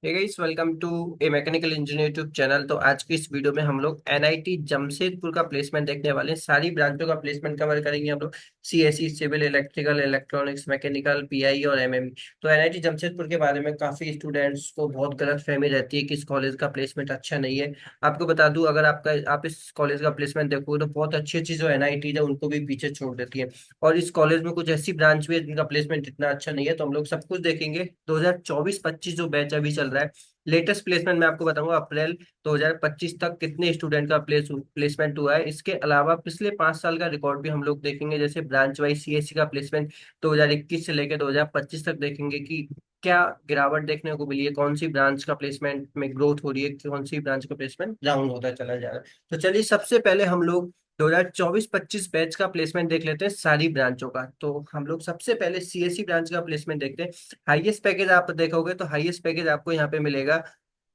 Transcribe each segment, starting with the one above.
Hey guys, welcome to a mechanical engineer YouTube channel. तो आज की इस वीडियो में हम लोग एनआईटी जमशेदपुर का प्लेसमेंट देखने वाले हैं। सारी ब्रांचों का प्लेसमेंट कवर करेंगे हम लोग। CSE, civil, electrical, electronics, mechanical, PI और एमएमई। तो एनआईटी जमशेदपुर के बारे में काफी स्टूडेंट्स को बहुत गलत फहमी रहती है कि इस कॉलेज का प्लेसमेंट अच्छा नहीं है। आपको बता दूं, अगर आप इस कॉलेज का प्लेसमेंट देखोगे तो बहुत अच्छी अच्छी जो एनआईटी है उनको भी पीछे छोड़ देती है। और इस कॉलेज में कुछ ऐसी ब्रांच भी है जिनका प्लेसमेंट इतना अच्छा नहीं है, तो हम लोग सब कुछ देखेंगे। 2024-25 जो बैच अभी चल रहा है, लेटेस्ट प्लेसमेंट मैं आपको बताऊंगा अप्रैल 2025 तक कितने स्टूडेंट का प्लेसमेंट हुआ है। इसके अलावा पिछले 5 साल का रिकॉर्ड भी हम लोग देखेंगे, जैसे ब्रांच वाइज सीएससी का प्लेसमेंट 2021 से लेकर 2025 तक देखेंगे कि क्या गिरावट देखने को मिली है, कौन सी ब्रांच का प्लेसमेंट में ग्रोथ हो रही है, कौन सी ब्रांच का प्लेसमेंट डाउन होता चला जा रहा है। तो चलिए, सबसे पहले हम लोग 2024-25 बैच का प्लेसमेंट देख लेते हैं सारी ब्रांचों का। तो हम लोग सबसे पहले सीएससी ब्रांच का प्लेसमेंट देखते हैं। हाईएस्ट पैकेज आप देखोगे तो हाईएस्ट पैकेज आपको यहाँ पे मिलेगा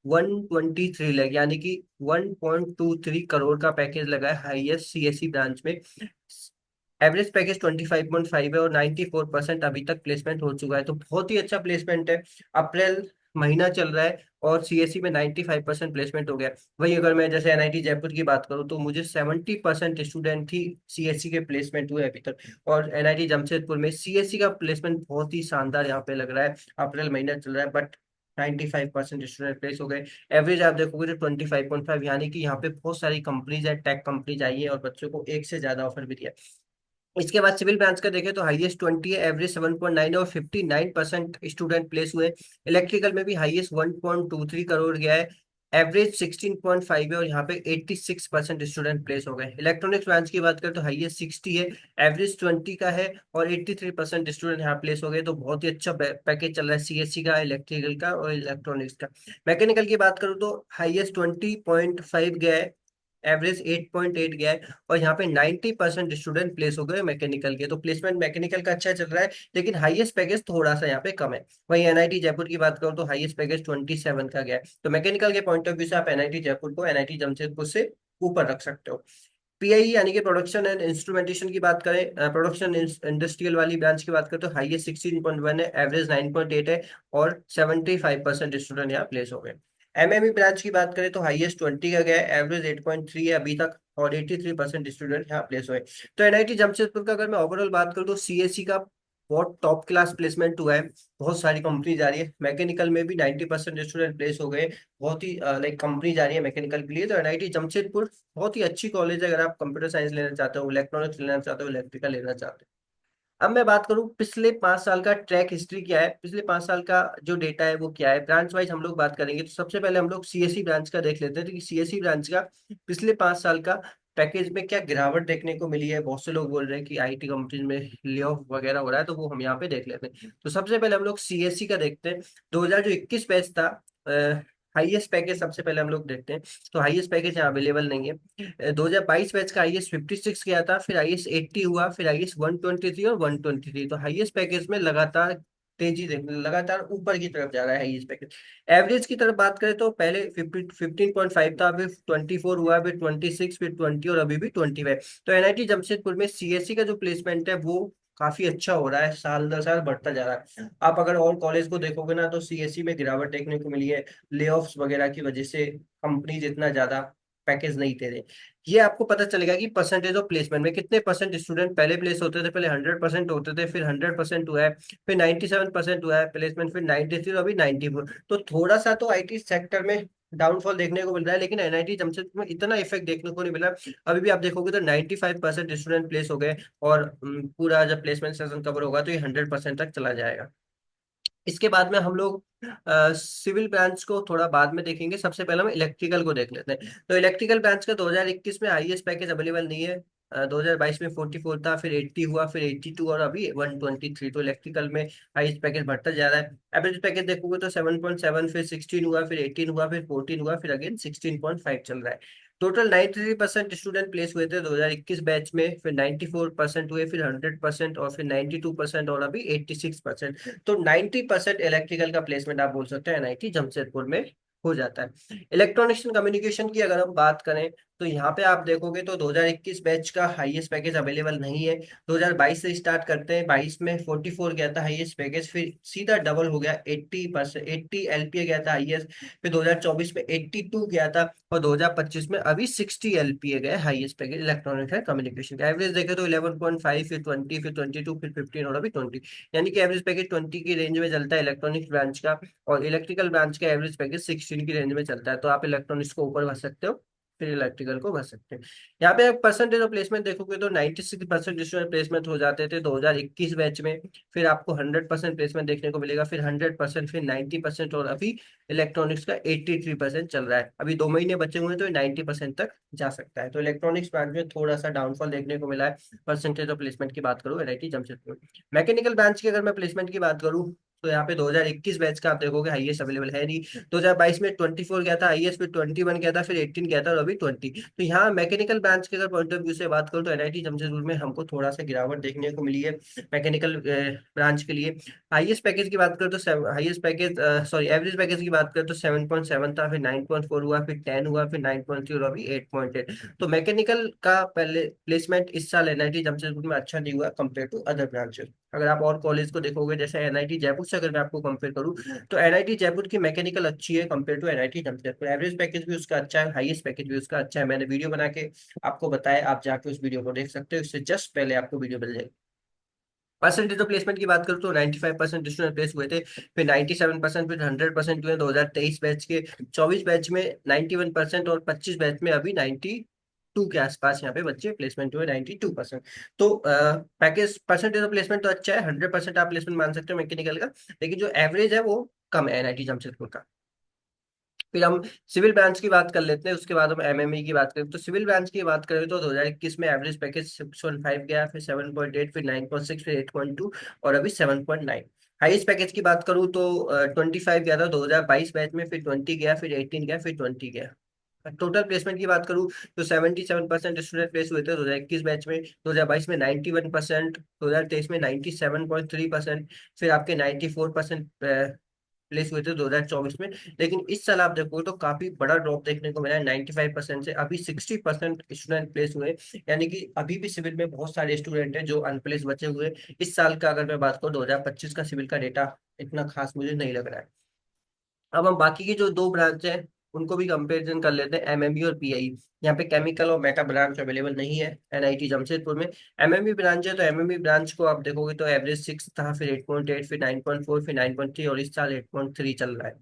123 लाख, यानी कि 1.23 करोड़ का पैकेज लगा है हाईएस्ट सीएससी ब्रांच में। एवरेज पैकेज 25.5 है और 94% अभी तक प्लेसमेंट हो चुका है, तो बहुत ही अच्छा प्लेसमेंट है। अप्रैल महीना चल रहा है और सीएससी में 95% प्लेसमेंट हो गया। वही अगर मैं जैसे एनआईटी जयपुर की बात करूँ तो मुझे 70% स्टूडेंट ही सीएससी के प्लेसमेंट हुए अभी तक। और एनआईटी जमशेदपुर में सीएससी का प्लेसमेंट बहुत ही शानदार यहाँ पे लग रहा है। अप्रैल महीना चल रहा है बट 95% स्टूडेंट प्लेस हो गए। एवरेज आप देखोगे तो 25.5, यानी कि यहाँ पे बहुत सारी कंपनीज है, टेक कंपनीज आई है और बच्चों को एक से ज्यादा ऑफर भी दिया। इसके बाद सिविल ब्रांच का देखें तो हाईएस्ट 20 है, एवरेज 7.9 है और 59% स्टूडेंट प्लेस हुए। इलेक्ट्रिकल में भी हाईएस्ट 1.23 करोड़ गया है, एवरेज 16.5 है और यहाँ पे 86% स्टूडेंट प्लेस हो गए। इलेक्ट्रॉनिक्स ब्रांच की बात करें तो हाईएस्ट 60 है, एवरेज 20 का है और 83% स्टूडेंट यहाँ प्लेस हो गए। तो बहुत ही अच्छा पैकेज चल रहा है सीएससी का, इलेक्ट्रिकल का और इलेक्ट्रॉनिक्स का। मैकेनिकल की बात करूँ तो हाईएस्ट 20.5 गया है, एवरेज 8.8 गया है और यहाँ पे 90% स्टूडेंट प्लेस हो गए मैकेनिकल के। तो प्लेसमेंट मैकेनिकल का अच्छा चल रहा है, लेकिन हाईएस्ट पैकेज थोड़ा सा यहाँ पे कम है। वहीं एनआईटी जयपुर की बात करूँ तो हाईएस्ट पैकेज 27 का गया है। तो मैकेनिकल के पॉइंट ऑफ व्यू से आप एनआईटी जयपुर को एनआईटी जमशेदपुर से ऊपर रख सकते हो। पीआई यानी कि प्रोडक्शन एंड इंस्ट्रूमेंटेशन की बात करें, प्रोडक्शन इंडस्ट्रियल वाली ब्रांच की बात करें तो हाईएस्ट 16.1 है, एवरेज 9.8 है और 75% स्टूडेंट यहाँ प्लेस हो गए। एमएमई ब्रांच की बात करें तो हाईएस्ट 20 का गया है, एवरेज 8.3 है अभी तक और 83% स्टूडेंट यहाँ प्लेस हुए। तो एनआईटी जमशेदपुर का अगर मैं ओवरऑल बात करूँ तो सीएससी का बहुत टॉप क्लास प्लेसमेंट हुआ है। बहुत सारी कंपनी जा रही है, मैकेनिकल में भी 90% स्टूडेंट प्लेस हो गए। बहुत ही लाइक कंपनी जा रही है मैकेनिकल के लिए। तो एनआईटी जमशेदपुर बहुत ही अच्छी कॉलेज है अगर आप कंप्यूटर साइंस लेना चाहते हो, इलेक्ट्रॉनिक्स लेना चाहते हो, इलेक्ट्रिकल लेना चाहते हो। अब मैं बात करूं पिछले 5 साल का ट्रैक हिस्ट्री क्या है, पिछले 5 साल का जो डेटा है वो क्या है, ब्रांच वाइज हम लोग बात करेंगे। तो सबसे पहले हम लोग सीएससी ब्रांच का देख लेते हैं। तो सीएससी ब्रांच का पिछले 5 साल का पैकेज में क्या गिरावट देखने को मिली है। बहुत से लोग बोल रहे हैं कि आईटी कंपनीज में ले ऑफ वगैरह हो रहा है, तो वो हम यहाँ पे देख लेते हैं। तो सबसे पहले हम लोग सीएससी का देखते हैं। 2021 बैच था, हाईएस्ट पैकेज सबसे पहले हम लोग देखते हैं। तो हाईएस्ट पैकेज यहाँ अवेलेबल नहीं है। 2022 बैच का आईएस 56 गया था, फिर आईएस 80 हुआ, फिर आईएस 123 और 123। तो हाईएस्ट पैकेज में लगातार तेजी देख, लगातार ऊपर की तरफ जा रहा है हाईएस्ट पैकेज। एवरेज की तरफ बात करें तो पहले 15.5 था, फिर 24 हुआ, फिर 26, फिर 20 और अभी भी 25। तो एनआईटी जमशेदपुर में सीएससी का जो प्लेसमेंट है वो काफी अच्छा हो रहा है, साल दर साल बढ़ता जा रहा है। आप अगर और कॉलेज को देखोगे ना तो सीएससी में गिरावट देखने को मिली है, ले वगैरह की वजह से कंपनीज इतना ज्यादा पैकेज नहीं दे रहे। ये आपको पता चलेगा कि परसेंटेज ऑफ प्लेसमेंट में कितने परसेंट स्टूडेंट पहले प्लेस होते थे। पहले 100% होते थे, फिर 100% हुआ है, फिर 97% हुआ है प्लेसमेंट, फिर 93 और अभी 94। तो थोड़ा सा तो आईटी सेक्टर में डाउनफॉल देखने को मिल रहा है, लेकिन एनआईटी जमशेदपुर में इतना इफेक्ट देखने को नहीं मिला। अभी भी आप देखोगे तो 95% स्टूडेंट प्लेस हो गए और पूरा जब प्लेसमेंट सेशन कवर होगा तो ये 100% तक चला जाएगा। इसके बाद में हम लोग सिविल ब्रांच को थोड़ा बाद में देखेंगे। सबसे पहले हम इलेक्ट्रिकल को देख लेते हैं। तो इलेक्ट्रिकल ब्रांच का 2021 में हाईएस्ट पैकेज अवेलेबल नहीं है। 2022 में 44 था, फिर 80 हुआ, फिर 82 और अभी 123। तो इलेक्ट्रिकल में हाईएस्ट पैकेज बढ़ता जा रहा है। एवरेज पैकेज देखोगे तो 7.7, फिर 16 हुआ, फिर 18 हुआ, फिर 14 हुआ, फिर अगेन 16.5 चल रहा है। टोटल 93% स्टूडेंट प्लेस हुए थे 2021 बैच में, फिर 94% हुए, फिर 100% और फिर 92% और अभी 86%। तो 90% इलेक्ट्रिकल का प्लेसमेंट आप बोल सकते हैं एनआईटी जमशेदपुर में हो जाता है। इलेक्ट्रॉनिक्स एंड कम्युनिकेशन की अगर हम बात करें तो यहाँ पे आप देखोगे तो 2021 बैच का हाईएस्ट पैकेज अवेलेबल नहीं है। 2022 से स्टार्ट करते हैं, 22 में 44 गया था हाईएस्ट पैकेज, फिर सीधा डबल हो गया 80%, 80 एलपीए गया था हाईएस्ट। फिर 2024 में 82 गया था, और 2025 में अभी 60 एलपीए गया highest package electronic and communication का। एवरेज देखे तो 11.5, फिर 20, फिर 22, फिर 15 और अभी 20, यानी कि एवरेज पैकेज 20 की रेंज में चलता है इलेक्ट्रॉनिक्स ब्रांच का। और इलेक्ट्रिकल ब्रांच का एवरेज पैकेज 16 की रेंज में चलता है। तो आप इलेक्ट्रॉनिक्स को ऊपर भर सकते हो, फिर इलेक्ट्रिकल को भर सकते हैं। यहाँ पे परसेंटेज ऑफ प्लेसमेंट देखोगे तो 96% स्टूडेंट प्लेसमेंट हो जाते थे 2021 बैच में। फिर आपको 100% प्लेसमेंट देखने को मिलेगा, फिर 100%, फिर 90%, और अभी इलेक्ट्रॉनिक्स का 83% चल रहा है। अभी 2 महीने बचे हुए हैं तो 90% तक जा सकता है। तो इलेक्ट्रॉनिक्स ब्रांच में थोड़ा सा डाउनफॉल देखने को मिला है परसेंटेज ऑफ प्लेसमेंट की बात करूँ एनआईटी जमशेदपुर। मैकेनिकल ब्रांच की अगर मैं प्लेसमेंट की बात करूँ, तो यहाँ पे 2021 बैच का आप देखोगे हाईएस्ट अवेलेबल है नहीं। 2022 में 24 गया था हाईएस्ट, फिर 21 गया था, फिर 18 गया था, और अभी 20। तो यहाँ मैकेनिकल ब्रांच के अगर पॉइंट ऑफ व्यू से बात करूँ तो एनआईटी जमशेदपुर में हमको थोड़ा सा गिरावट देखने को मिली है मैकेनिकल ब्रांच के लिए। हाईएस्ट पैकेज की बात करें तो highest package, sorry, average package की बात करें तो 7.7 था, फिर 9.4 हुआ, फिर 10 हुआ, फिर 9.3, और अभी 8.8। तो मैकेनिकल का पहले प्लेसमेंट इस साल एनआईटी जमशेदपुर में अच्छा नहीं हुआ कंपेयर टू अदर ब्रांचेस। अगर आप और कॉलेज को देखोगे, जैसे एनआईटी जयपुर से अगर मैं आपको कंपेयर करूँ, तो एनआईटी जयपुर की मैकेनिकल अच्छी है compare to NIT Jamshedpur. Average package भी उसका अच्छा है, हाईएस्ट पैकेज भी उसका अच्छा है। मैंने वीडियो बना के आपको बताया, आप जाके उस वीडियो को देख सकते हो, इससे जस्ट पहले आपको वीडियो मिल जाएगी। परसेंटेज ऑफ प्लेसमेंट की बात करूँ तो 95% स्टूडेंट प्लेस हुए थे, फिर 97%, फिर 100% हुए 2023 बैच के। 24 बैच में 91%, और 25 बैच में अभी 92 के आसपास यहाँ पे बच्चे प्लेसमेंट हुए, 92%। तो पैकेज परसेंटेज ऑफ प्लेसमेंट तो अच्छा है, 100% आप प्लेसमेंट मान सकते हो मैकेनिकल का, लेकिन जो एवरेज है वो कम है एनआईटी जमशेदपुर का। फिर हम सिविल ब्रांच की बात कर लेते हैं, उसके बाद हम एमएमई की बात करें। तो सिविल ब्रांच की बात करें तो 2021 में एवरेज पैकेज 6.5 गया, फिर 7.8, फिर 9.6, फिर 8.2, और अभी 7.9। हाईएस्ट पैकेज की बात करूँ तो 25 गया था 2022 बैच में, फिर 20 गया, फिर 18 गया, फिर 20 गया। टोटल प्लेसमेंट की बात करूँ तो 77% स्टूडेंट प्लेस हुए थे 2021 बैच में, 2022 में 91%, 2023 में 97.3%, फिर आपके 94% प्लेस हुए थे 2024 में। लेकिन इस साल आप देखो तो काफी बड़ा ड्रॉप देखने को मिला है, 95% से अभी 60% स्टूडेंट प्लेस हुए। यानी कि अभी भी सिविल में बहुत सारे स्टूडेंट हैं जो अनप्लेस बचे हुए। इस साल का अगर मैं बात करूँ 2025 का सिविल का डेटा इतना खास मुझे नहीं लग रहा है। अब हम बाकी की जो दो ब्रांच है उनको भी कंपेरिजन कर लेते हैं, एमएमई और पीआई। यहाँ पे केमिकल और मेटा ब्रांच अवेलेबल नहीं है एनआईटी जमशेदपुर में। एमएमई ब्रांच है, तो एमएमई ब्रांच को आप देखोगे तो एवरेज 6 था, फिर 8.8, फिर 9.4, फिर 9.3, और इस साल 8.3 चल रहा है।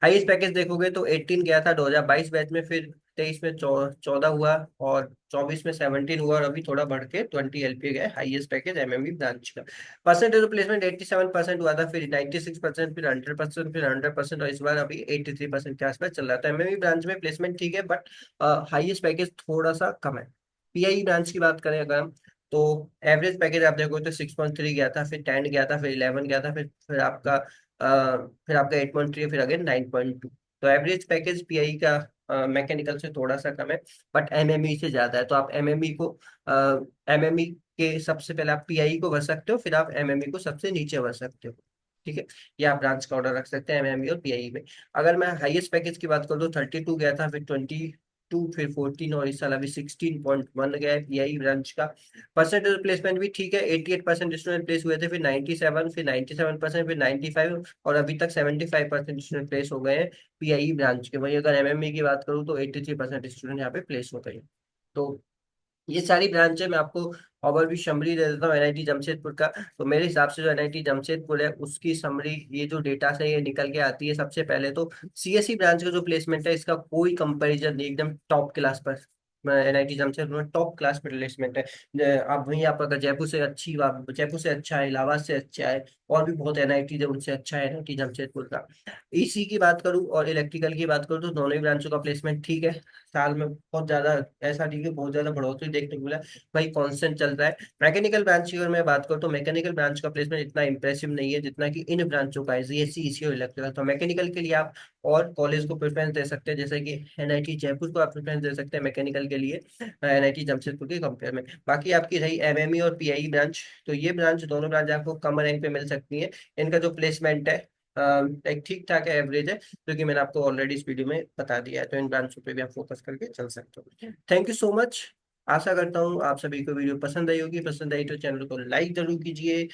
हाईएस्ट पैकेज देखोगे तो 18 गया था 2022 बैच में, फिर 23 में 14 हुआ, और 24 में 17 हुआ, और अभी थोड़ा बढ़ के 20 एलपी गया हाईएस्ट पैकेज एमएमई ब्रांच का। परसेंटेज ऑफ प्लेसमेंट 87% हुआ था, फिर 96%, फिर 100%, फिर 100%, और इस बार अभी 83% के आसपास चल रहा था। एमएमई ब्रांच में प्लेसमेंट ठीक है, बट हाईएस्ट पैकेज थोड़ा सा कम है। पीआई ब्रांच की बात करें अगर हम, तो एवरेज पैकेज आप देखो तो 6.3 गया था, फिर 10 गया था, फिर 11 गया था, फिर आपका 8.3, फिर अगेन 9.2। तो एवरेज पैकेज पीआई का मैकेनिकल से थोड़ा सा कम है, बट एमएमई से ज्यादा है। तो आप एमएमई को एमएमई के सबसे पहले आप पीआई को भर सकते हो, फिर आप एमएमई को सबसे नीचे भर सकते हो। ठीक है, ये आप ब्रांच का ऑर्डर रख सकते हैं एमएमई और पीआई में। अगर मैं हाईएस्ट पैकेज की बात करूँ तो 32 गया था, फिर 22, फिर 14, और इस साल अभी 16.1 गया है पीआई ब्रांच का। परसेंटेज प्लेसमेंट भी ठीक है, 88% स्टूडेंट प्लेस हुए थे, फिर 97, फिर 97%, फिर 95, और अभी तक 75% स्टूडेंट प्लेस हो गए हैं पीआई ब्रांच के। वही अगर एमएमई की बात करूँ तो 83% स्टूडेंट यहाँ पे प्लेस हो गए हैं। तो ये सारी ब्रांच है, मैं आपको ओवरव्यू समरी दे देता हूँ एनआईटी जमशेदपुर का। तो मेरे हिसाब से जो एनआईटी जमशेदपुर है उसकी समरी, ये जो डेटा से ये निकल के आती है, सबसे पहले तो सीएसई ब्रांच का जो प्लेसमेंट है इसका कोई कंपैरिजन नहीं, एकदम टॉप क्लास पर एनआईटी जमशेदपुर में टॉप क्लास में प्लेसमेंट है। आप वहीं आप अगर जयपुर से अच्छी बात, जयपुर से अच्छा है, इलाहाबाद से अच्छा है, और भी बहुत एनआईटी जब उनसे अच्छा है एनआईटी जमशेदपुर का। ईसी की बात करूँ और इलेक्ट्रिकल की बात करूँ तो दोनों ही ब्रांचों का प्लेसमेंट ठीक है। साल में बहुत ज्यादा, ऐसा नहीं कि बहुत ज्यादा बढ़ोतरी देखने को मिला, भाई कांस्टेंट चल रहा है। मैकेनिकल ब्रांच की अगर मैं बात करूँ तो मैकेनिकल ब्रांच का प्लेसमेंट इतना इंप्रेसिव नहीं है जितना कि इन ब्रांचों का है, सीएससी, ईसी और इलेक्ट्रिकल। तो मैकेनिकल के लिए आप और कॉलेज को प्रेफरेंस दे सकते हैं, जैसे कि एनआईटी जयपुर को आप प्रेफरेंस दे सकते हैं मैकेनिकल के लिए एनआईटी जमशेदपुर के कंपेयर में। बाकी आपकी रही एमएमई और पीआई ब्रांच, तो ये ब्रांच, दोनों ब्रांच आपको कम रैंक पे मिल सकती है। इनका जो प्लेसमेंट है एक ठीक ठाक है, एवरेज है, जो कि मैंने आपको ऑलरेडी इस वीडियो में बता दिया है। तो इन ब्रांचों पे भी आप फोकस करके चल सकते हो। Thank you so much. आशा करता हूँ आप सभी को वीडियो पसंद आई होगी। पसंद आई तो चैनल को लाइक जरूर कीजिए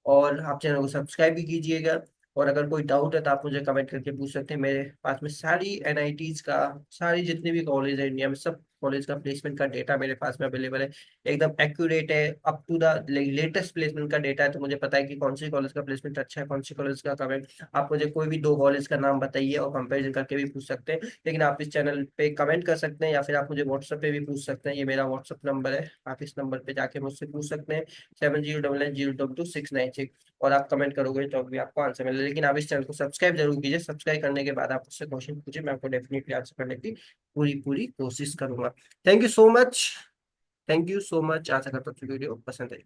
और आप चैनल को सब्सक्राइब भी कीजिएगा। और अगर कोई डाउट है तो आप मुझे कमेंट करके पूछ सकते हैं। मेरे पास में सारी एनआईटीज का, सारी जितने भी कॉलेज है इंडिया में, सब कॉलेज का प्लेसमेंट का डेटा मेरे पास में अवेलेबल है। एकदम एक्यूरेट है, up to the latest placement का डेटा है। तो मुझे पता है कि कौन सी कॉलेज का प्लेसमेंट अच्छा है, कौन सी कॉलेज का कम है। आप मुझे कोई भी दो कॉलेज का नाम बताइए और कंपेरिजन करके भी पूछ सकते हैं। लेकिन आप इस चैनल पे कमेंट कर सकते हैं या फिर आप मुझे व्हाट्सएप पे भी पूछ सकते हैं। ये मेरा व्हाट्सएप नंबर है, आप इस नंबर पे जाके मुझसे पूछ सकते हैं, 7099022696। और आप कमेंट करोगे तो भी आपको आंसर मिलेगा। लेकिन आप इस चैनल को सब्सक्राइब जरूर कीजिए। सब्सक्राइब करने के बाद आप मुझसे क्वेश्चन पूछिए, मैं आपको डेफिनेटली आंसर करने की पूरी पूरी कोशिश करूंगा। Thank you so much. Thank you so much. आशा करता हूँ वीडियो पसंद आई।